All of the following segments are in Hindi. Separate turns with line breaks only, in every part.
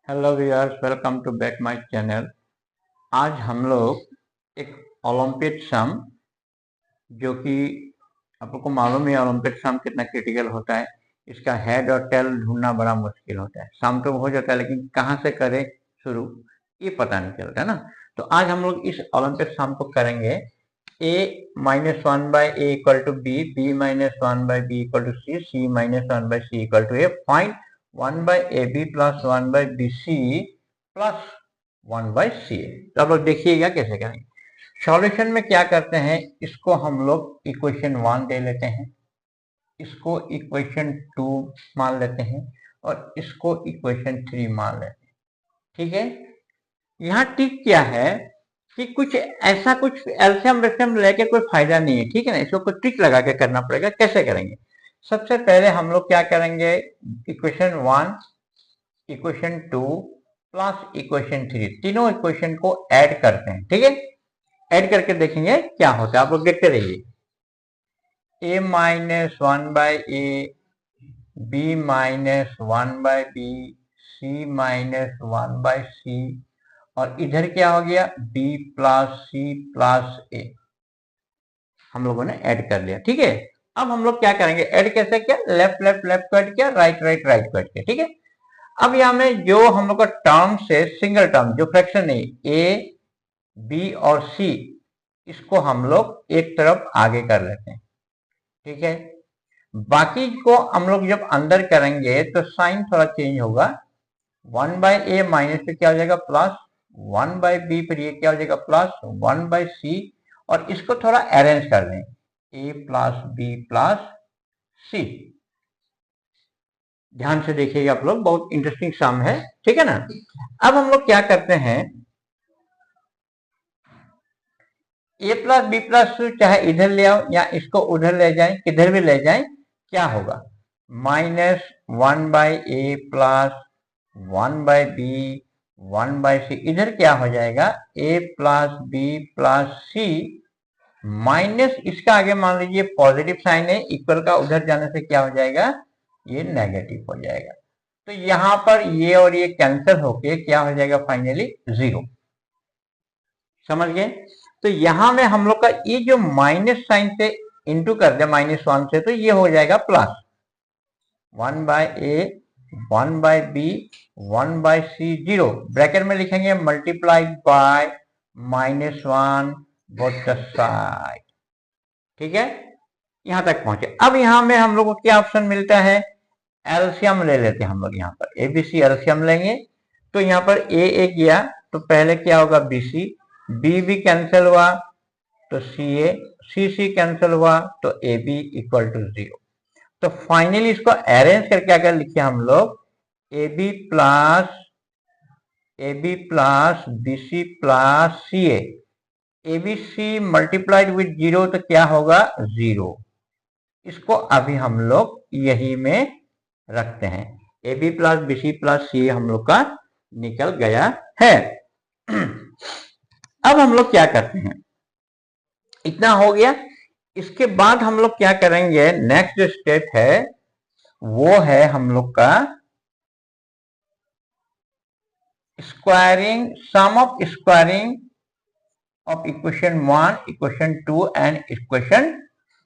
Hello viewers, welcome to back my channel. आज हम लोग एक ओलंपिक सम, जो कि आपको मालूम है ओलंपिक सम कितना क्रिटिकल होता है। इसका हेड और टेल ढूंढना बड़ा मुश्किल होता है। सम तो हो जाता है लेकिन कहाँ से करें शुरू ये पता नहीं चलता है ना। तो आज हम लोग इस ओलंपिक सम को करेंगे। a minus one by A equal to B, B minus one by B equal to C, C minus one by C equal to A. Find one by A B plus one by B C plus one by C A. तो आप लोग देखिएगा कैसे करेंगे। सॉल्यूशन में क्या करते हैं, इसको हम लोग इक्वेशन 1 दे लेते हैं, इसको इक्वेशन 2 मान लेते हैं और इसको इक्वेशन 3 मान लेते हैं। ठीक है। यहाँ ट्रिक क्या है कि कुछ ऐसा कुछ एल्शियम वेल्शियम लेके कोई फायदा नहीं है। ठीक है ना, इसको कुछ ट्रिक लगा के करना पड़ेगा। कैसे करेंगे? सबसे पहले हम लोग क्या करेंगे, इक्वेशन 1 इक्वेशन 2 प्लस इक्वेशन 3, तीनों इक्वेशन को ऐड करते हैं। ठीक है, ऐड करके देखेंगे क्या होता है। आप लोग देखते रहिए। a minus one by A, B minus one by B, C minus one by C, और इधर क्या हो गया, b plus C plus A. हम लोगों ने ऐड कर लिया। ठीक है, अब हम लोग क्या करेंगे, ऐड कैसे किया, लेफ्ट लेफ्ट लेफ्ट को ऐड किया, राइट राइट राइट को ऐड किया। ठीक है, अब यहाँ में जो हम लोग का टर्म से सिंगल टर्म जो फ्रैक्शन नहीं, ए बी और सी, इसको हम लोग एक तरफ आगे कर लेते हैं। ठीक है, बाकी को हम लोग जब अंदर करेंगे तो साइन थोड़ा चेंज होगा। वन बाई ए माइनस पे क्या हो जाएगा प्लस, वन बाई बी पर ये क्या हो जाएगा प्लस वन बाई सी, और इसको थोड़ा अरेंज कर दें, ए प्लस बी प्लस सी। ध्यान से देखिएगा आप लोग, बहुत इंटरेस्टिंग सम है। ठीक है ना। अब हम लोग क्या करते हैं, ए प्लस बी प्लस चाहे इधर ले आओ या इसको उधर ले जाएं, किधर भी ले जाएं, क्या होगा, minus one by A plus one by B one by C, इधर क्या हो जाएगा, A plus B plus C minus इसका आगे मान लीजिए पॉजिटिव साइन है, इक्वल का उधर जाने से क्या हो जाएगा, ये नेगेटिव हो जाएगा। तो यहां पर ये और ये कैंसिल होके क्या हो जाएगा, फाइनली 0। समझ गए? तो यहां में हम लोग का ये जो माइनस साइन से इंटू कर दिया -1 से, तो ये हो जाएगा plus one by A one by B one by C 0, bracket में लिखेंगे multiplied by -1 both the side. ठीक है, यहां तक पहुंचे। अब यहां में हम लोग को क्या ऑप्शन मिलता है, एलसीएम ले लेते हैं हम लोग। यहाँ पर एबीसी एलसीएम लेंगे तो यहाँ पर ए गया तो पहले क्या होगा, बीसी, बी भी कैंसिल हुआ तो सी ए, सी सी कैंसिल हुआ तो ए बी इक्वल टू 0। तो फाइनली इसको अरेंज करके अगर लिखे हम लोग, A B plus B C plus C A, A B C multiplied with 0 तो क्या होगा 0। इसको अभी हम लोग यही में रखते हैं, A B plus B C plus C हम लोग का निकल गया है। अब हम लोग क्या करते हैं, इतना हो गया। इसके बाद हम लोग क्या करेंगे, नेक्स्ट जो स्टेप है वो है हम लोग का squaring, sum of squaring of equation 1 equation 2 and equation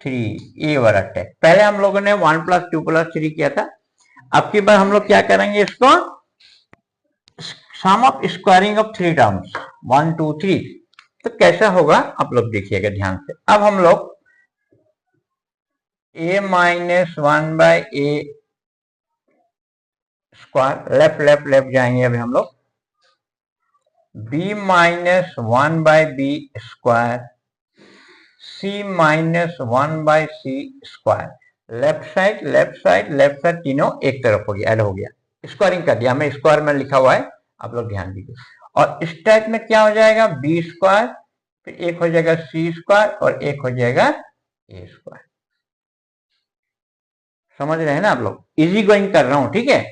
3, ये वाला टेक। पहले हम लोगों ने 1 प्लस 2 प्लस 3 किया था। अब की बार हम लोग क्या करेंगे, इसको सम ऑफ स्क्वायरिंग ऑफ 3 टर्म्स 1 2 3। तो कैसा होगा आप लोग देखिएगा ध्यान से। अब हम लोग a minus one by A square, left left left जाएंगे अभी हम लोग, b minus one by B square, c minus one by C square, left side left side left side तीनों एक तरफ हो गया, ऐड हो गया, स्क्वायरिंग कर दिया। हमें स्क्वायर में लिखा हुआ है, आप लोग ध्यान दीजिए। और इस टाइप में क्या हो जाएगा, बी स्क्वायर, फिर एक हो जाएगा सी स्क्वायर और एक हो जाएगा ए स्क्वायर। समझ रहे हैं ना आप लोग, इजी गोइंग कर रहा हूं। ठीक है,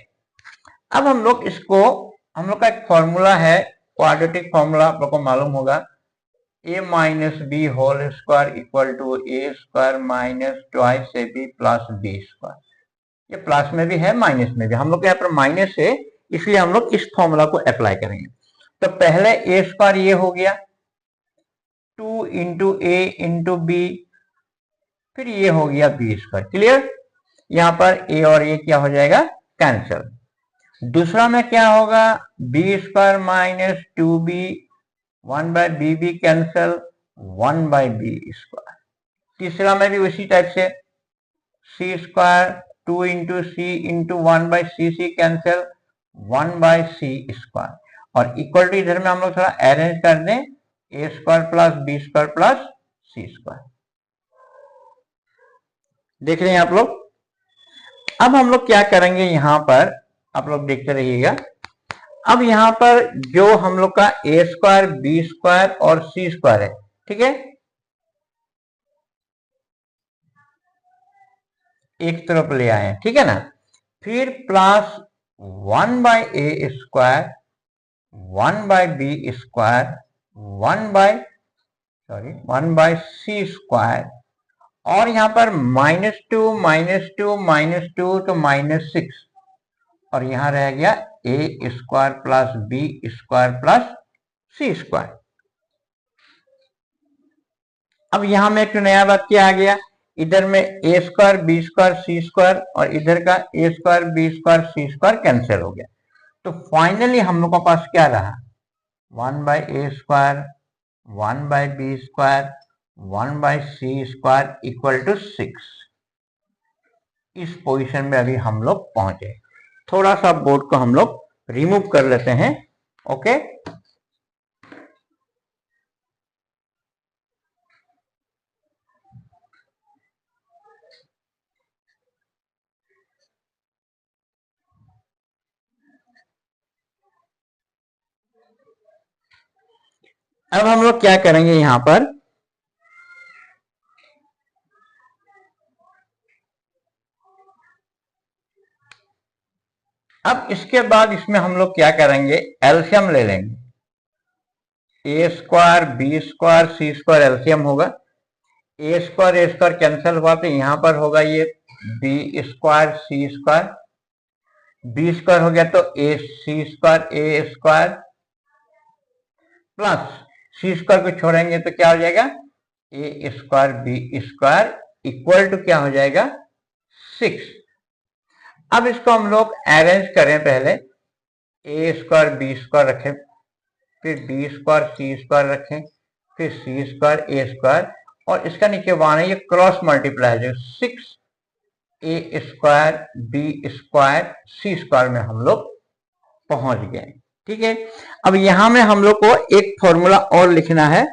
अब हम लोग इसको, हम लोग का एक फॉर्मूला है, क्वाड्रेटिक फॉर्मूला आप लोग को मालूम होगा, a minus B whole square equal to A square minus twice A B plus B square. ये प्लस में भी है माइनस में भी, हम लोग यहाँ पर माइनस है इसलिए हम लोग इस फॉर्मूला को अप्लाई करेंगे। तो पहले ए स्क्वायर ये हो गया 2 इंटू ए इंटू बी, फिर ये हो गया बी स्क्वायर। क्लियर? यहां पर ए और ए क्या हो जाएगा, कैंसिल। दूसरा में क्या होगा, B square minus 2b, 1 by B B cancel, 1 by B square. तीसरा में भी उसी टाइप से C square 2 into C into 1 by C C cancel, 1 by C square. और इक्वल टू इधर में हम लोग थोड़ा अरेंज कर दें, A square plus B square plus C square. देख रहे हैं आप लोग? अब हम लोग क्या करेंगे, यहां पर आप लोग देखते रहिएगा। अब यहां पर जो हम लोग का ए स्क्वायर बी स्क्वायर और सी स्क्वायर है, ठीक है, एक तरफ ले आए, ठीक है ना। फिर plus 1 by A square, 1 by B square, 1 by C square, और यहां पर -2 -2 -2 तो -6, और यहां रह गया A square plus B square plus C square. अब यहां में एक नया बात क्या आ गया, इधर में ए square B square C square और इधर का ए square B square C square cancel हो गया। तो फाइनली हम लोग के पास क्या रहा, 1 by A square, 1 by B square, 1 by C square equal to 6। इस पोजीशन में अभी हम लोग पहुंचे। थोड़ा सा बोर्ड को हम लोग रिमूव कर लेते हैं। ओके, अब हम लोग क्या करेंगे, यहां पर अब इसके बाद इसमें हम लोग क्या करेंगे, एलसीएम ले लेंगे। ए square B square C square LCM होगा, ए स्क्वायर कैंसिल हुआ तो यहां पर होगा ये B square C square, B square हो गया तो A C square A square plus C square को छोड़ेंगे तो क्या हो जाएगा, A square B square equal to क्या हो जाएगा, 6। अब इसको हम लोग अरेंज करें, पहले ए स्क्वायर बी स्क्वायर रखें, फिर बी स्क्वायर सी स्क्वायर रखें, फिर सी स्क्वायर ए स्क्वायर, और इसका नीचे वन है, ये क्रॉस मल्टीप्लाई है, 6 ए square B square C square में हम लोग पहुंच गए। ठीक है, अब यहां में हम लोग को एक फॉर्मूला और लिखना है।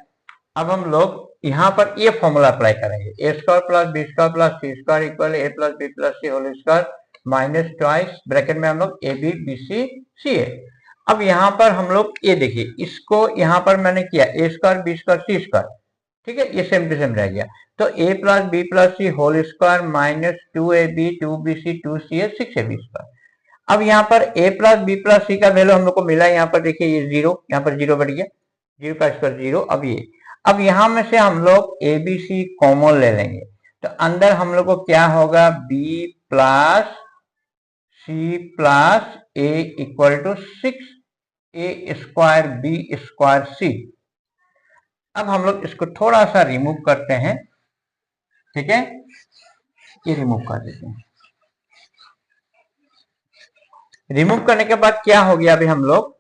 अब हम लोग यहां पर ये फॉर्मूला अप्लाई करेंगे, A square plus B square plus C square equal A plus B plus C whole square minus twice bracket में हम लोग ए बी बी सी सी ए। अब यहां पर हम लोग ये देखिए, इसको यहां पर मैंने किया A square B square C square, ठीक है, ये सेम टू सेम रह गया। तो A plus B plus C whole square minus 2ab 2bc 2ca 6ab स्क्वायर। अब यहाँ पर a plus B plus C का वैल्यू हम लोग को मिला, यहाँ पर देखिए ये 0, यहाँ पर 0 बढ़ गया, 0 का स्क्वायर 0। अब यहाँ में से हम लोग ए बी सी कॉमन ले लेंगे, तो अंदर हम लोग को क्या होगा, b plus C plus A equal to 6 a square B square C. अब हम लोग इसको थोड़ा सा रिमूव करते हैं, ठीक है, ये रिमूव कर देते हैं। रिमूव करने के बाद क्या हो गया, अभी हम लोग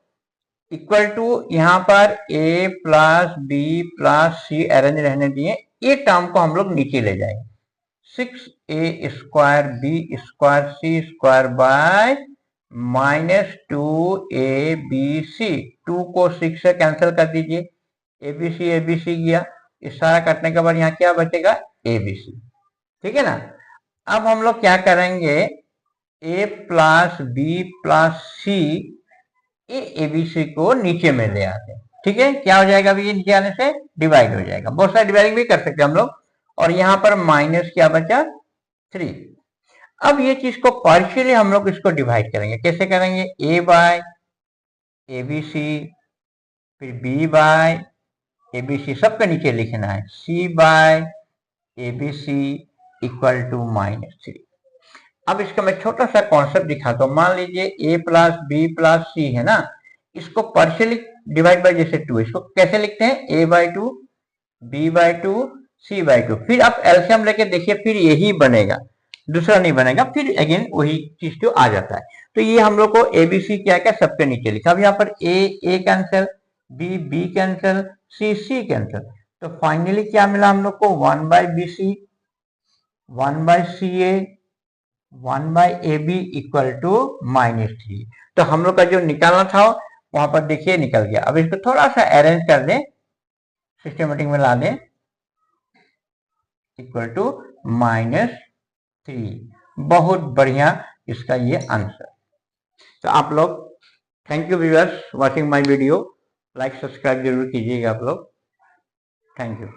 इक्वल टू यहाँ पर a प्लस बी प्लस सी अरेंज रहने दिए, ये टर्म को हम लोग नीचे ले जाएंगे, 6a square B square C square by minus 2abc। 2 को 6 से कैंसिल कर दीजिए, abc गया, इस सारा कटने के बाद यहाँ क्या बचेगा, abc। ठीक है ना। अब हम लोग क्या करेंगे, a प्लस बी प्लस सी abc को नीचे में ले आते हैं, ठीक है, क्या हो जाएगा, अभी ये नीचे आने से डिवाइड हो जाएगा, बहुत सारे डिवाइडिंग भी कर सकते हैं हम लोग। और यहाँ पर माइनस क्या बचा, 3। अब ये चीज को पार्शियली हम लोग इसको डिवाइड करेंगे, कैसे करेंगे, a बाय abc, फिर b बाय abc, सबके नीचे लिखना है, c by abc equal to -3। अब इसका मैं छोटा सा कॉन्सेप्ट दिखाता हूँ। मान लीजिए a प्लस बी प्लस सी है ना, इसको पार्शियली डिवाइड बाय जैसे 2, इसको कैसे लिखते हैं, a/2 b/2 c/2। फिर आप एलसीएम लेके देखिए, फिर यही बनेगा, दूसरा नहीं बनेगा, फिर अगेन वही चीज तो आ जाता है। तो ये हम लोग को एबीसी क्या क्या सबके नीचे लिखा। अब यहाँ पर ए कैंसिल, बी कैंसिल, सी कैंसिल, तो फाइनली क्या मिला हम लोग को, 1/BC 1/CA 1/AB equal to -3। तो हम लोग का जो निकालना था वहां पर देखिए निकल गया। अब इसको थोड़ा सा अरेंज कर दें, सिस्टमेटिक में ला दें, इक्वल टू -3। बहुत बढ़िया इसका ये आंसर। तो आप लोग, thank you viewers watching my video, like subscribe जरूर कीजिएगा आप लोग। Thank you.